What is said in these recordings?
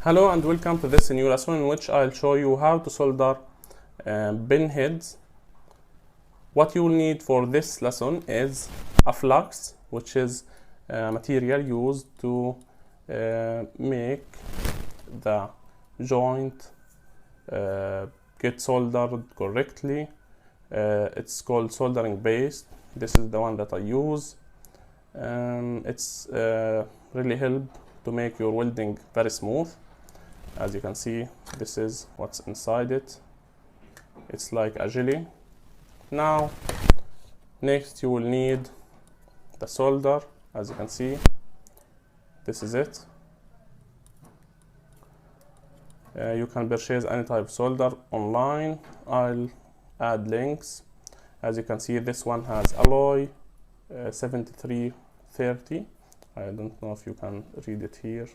Hello and welcome to this new lesson in which I'll show you how to solder pin heads. What you will need for this lesson is a flux, which is material used to make the joint get soldered correctly. It's called soldering base. This is the one that I use. It's really help to make your welding very smooth. As you can see, this is what's inside it. It's like a jelly. Now, next you will need the solder. As you can see, this is it. You can purchase any type of solder online. I'll add links. As you can see, this one has alloy 7330. I don't know if you can read it here.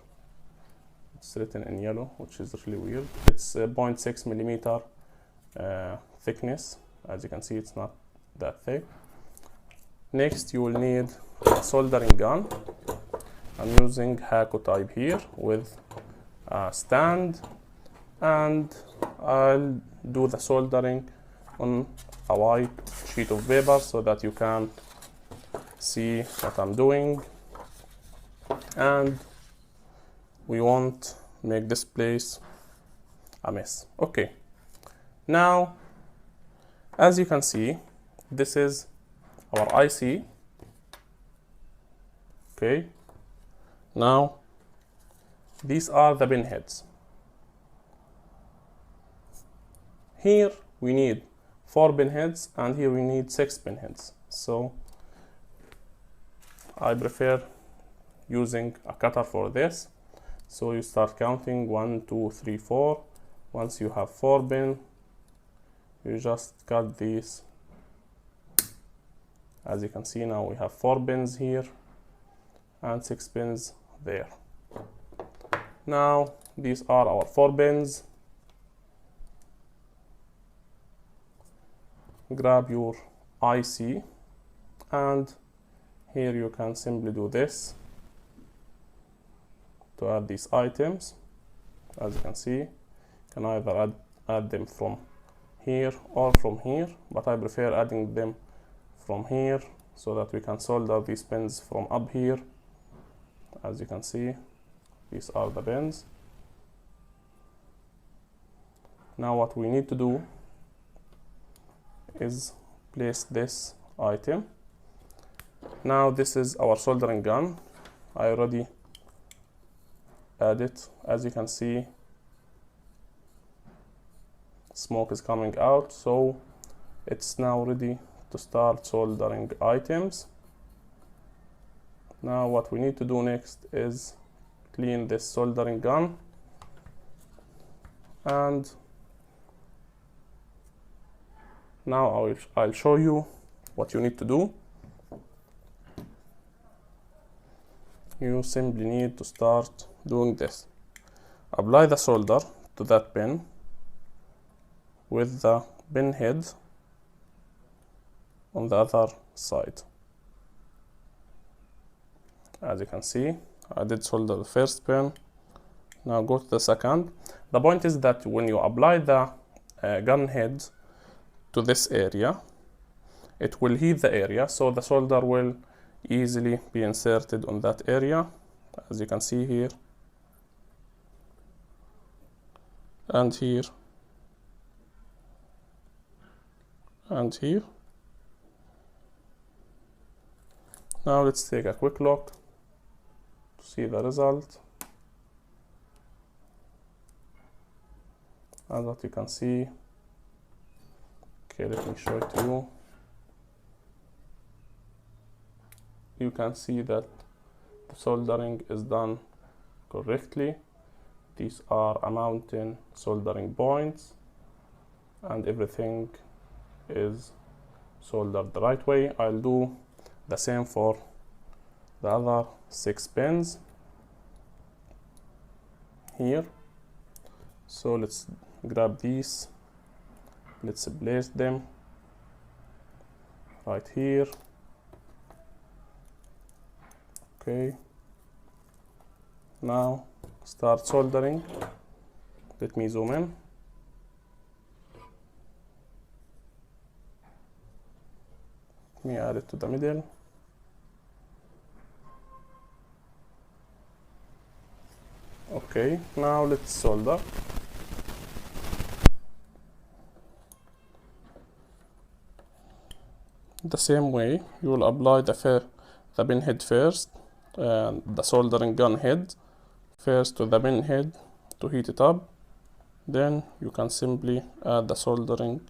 It's written in yellow, which is really weird. It's 0.6 millimeter thickness. As you can see, it's not that thick. Next, you will need a soldering gun. I'm using Hako type here with a stand, and I'll do the soldering on a white sheet of paper so that you can see what I'm doing, and we won't make this place a mess. Okay, now as you can see, this is our IC. Okay, now these are the pin heads. Here we need 4 pin heads and here we need 6 pin heads, so I prefer using a cutter for this. So you start counting 1, 2, 3, 4. Once you have 4 pin, you just cut these. As you can see, now we have 4 pins here and 6 pins there. Now these are our 4 pins. Grab your IC and here you can simply do this to add these items. As you can see, you can either add them from here or from here, but I prefer adding them from here so that we can solder these pins from up here. As you can see, these are the pins. Now what we need to do is place this item. Now this is our soldering gun. I already add it. As you can see, smoke is coming out, so it's now ready to start soldering items. Now what we need to do next is clean this soldering gun, and now I'll show you what you need to do. You simply need to start doing this. Apply the solder to that pin with the pin head on the other side. As you can see, I did solder the first pin. Now go to the second. The point is that when you apply the gun head to this area, it will heat the area, so the solder will easily be inserted on that area. As you can see here and here and here. Now let's take a quick look to see the result. As what you can see, okay, let me show it to you. You can see that the soldering is done correctly. These are a mountain soldering points and everything is soldered the right way. I'll do the same for the other 6 pins here. So let's grab these, let's place them right here. Okay, now start soldering. Let me zoom in. Let me add it to the middle. Okay, now let's solder. The same way, you will apply the pin head first, and the soldering gun head first to the pin head to heat it up. Then you can simply add the soldering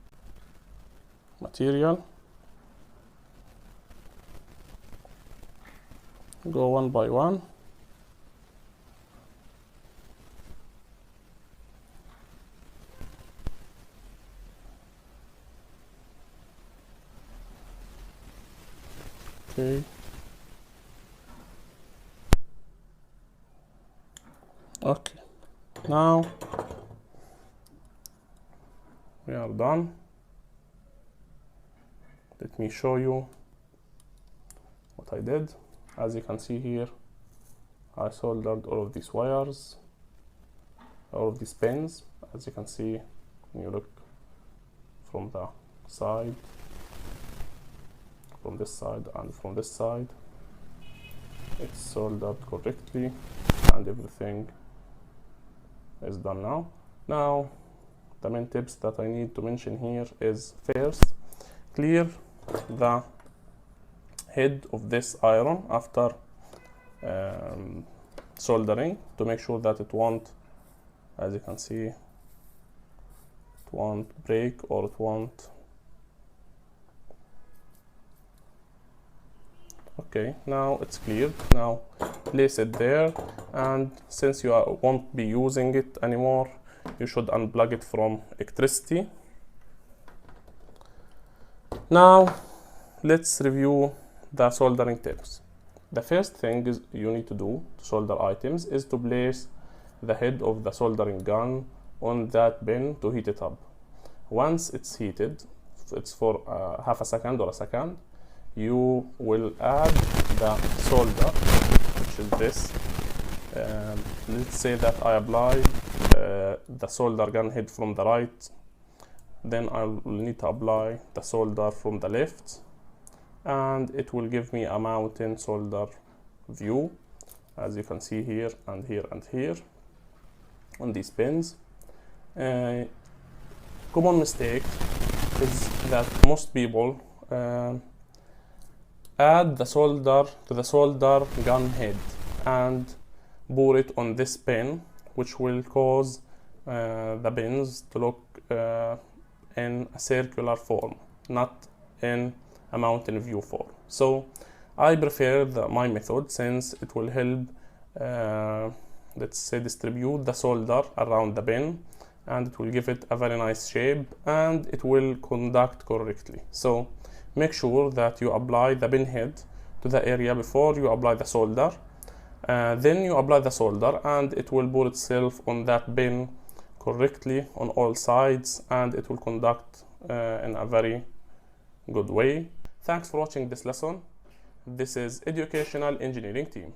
material. Go one by one. Okay. Okay. Now we are done. Let me show you what I did. As you can see here, I soldered all of these wires, all of these pins. As you can see, when you look from the side, from this side and from this side, it's soldered correctly and everything is done now. Now the main tips that I need to mention here is, first, clear the head of this iron after soldering to make sure that it won't, as you can see, it won't break or it won't. Okay, now it's cleared. Now place it there, and since you won't be using it anymore, you should unplug it from electricity. Now let's review the soldering tips. The first thing is you need to do to solder items is to place the head of the soldering gun on that pin to heat it up. Once it's heated, it's for half a second or a second, you will add the solder, which is this. Let's say that I apply the solder gun head from the right, then I will need to apply the solder from the left, and it will give me a mountain solder view, as you can see here and here and here on these pins. Common mistake is that most people add the solder to the solder gun head and pour it on this pin, which will cause the pins to look in a circular form, not in a mountain view form. So I prefer my method, since it will help let's say distribute the solder around the pin, and it will give it a very nice shape and it will conduct correctly. So make sure that you apply the pin head to the area before you apply the solder. Then you apply the solder and it will pour itself on that pin correctly on all sides, and it will conduct in a very good way. Thanks for watching this lesson. This is Educational Engineering Team.